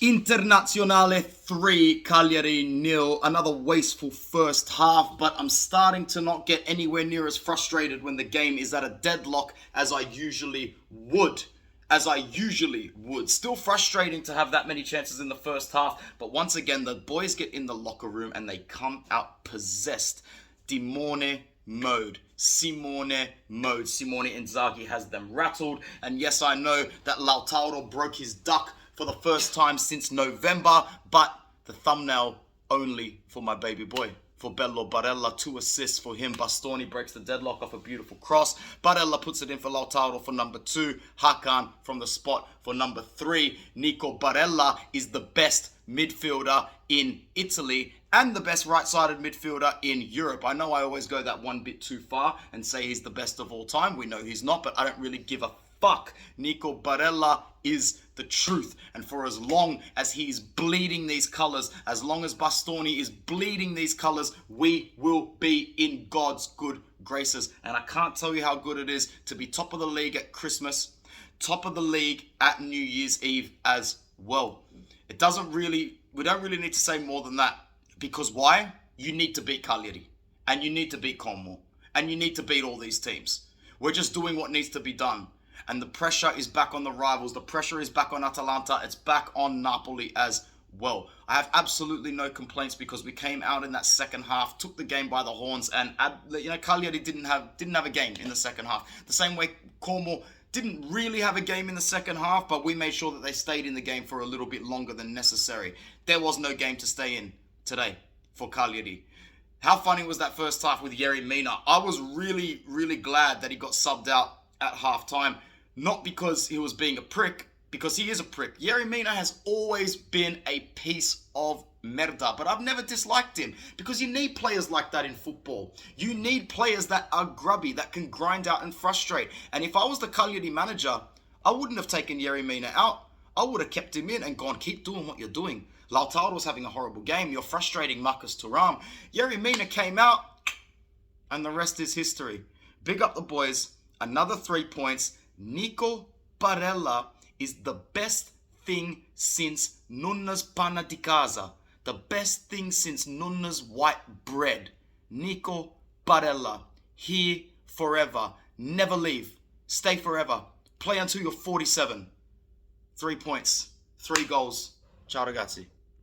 Internazionale 3, Cagliari 0. Another wasteful first half, but I'm starting to not get anywhere near as frustrated when the game is at a deadlock as I usually would. Still frustrating to have that many chances in the first half, but once again, the boys get in the locker room and they come out possessed. Simone mode. Simone Inzaghi has them rattled, and yes, I know that Lautaro broke his duck for the first time since November, but the thumbnail only for my baby boy, for Bello Barella. 2 assists for him. Bastoni breaks the deadlock off a beautiful cross. Barella puts it in for Lautaro for number 2. Hakan from the spot for number 3. Nico Barella is the best midfielder in Italy and the best right-sided midfielder in Europe. I know I always go that one bit too far and say he's the best of all time. We know he's not, but I don't really give a fuck. Nico Barella is the truth, and for as long as he's bleeding these colours, as long as Bastoni is bleeding these colours, we will be in God's good graces. And I can't tell you how good it is to be top of the league at Christmas, top of the league at New Year's Eve as well. We don't really need to say more than that, because why? You need to beat Cagliari, and you need to beat Como, and you need to beat all these teams. We're just doing what needs to be done. And the pressure is back on the rivals. The pressure is back on Atalanta. It's back on Napoli as well. I have absolutely no complaints because we came out in that second half, took the game by the horns, and Cagliari didn't have a game in the second half. The same way Como didn't really have a game in the second half, but we made sure that they stayed in the game for a little bit longer than necessary. There was no game to stay in today for Cagliari. How funny was that first half with Yerry Mina? I was really, really glad that he got subbed out at halftime. Not because he was being a prick, because he is a prick. Yerry Mina has always been a piece of merda, but I've never disliked him because you need players like that in football. You need players that are grubby, that can grind out and frustrate. And if I was the Cagliari manager, I wouldn't have taken Yerry Mina out. I would have kept him in and gone, keep doing what you're doing. Lautaro's having a horrible game. You're frustrating Marcus Thuram. Yerry Mina came out, and the rest is history. Big up the boys. Another 3 points. Nico Barella is the best thing since Nonna's panna di casa. The best thing since Nonna's white bread. Nico Barella. Here forever. Never leave. Stay forever. Play until you're 47. 3 points. 3 goals. Ciao ragazzi.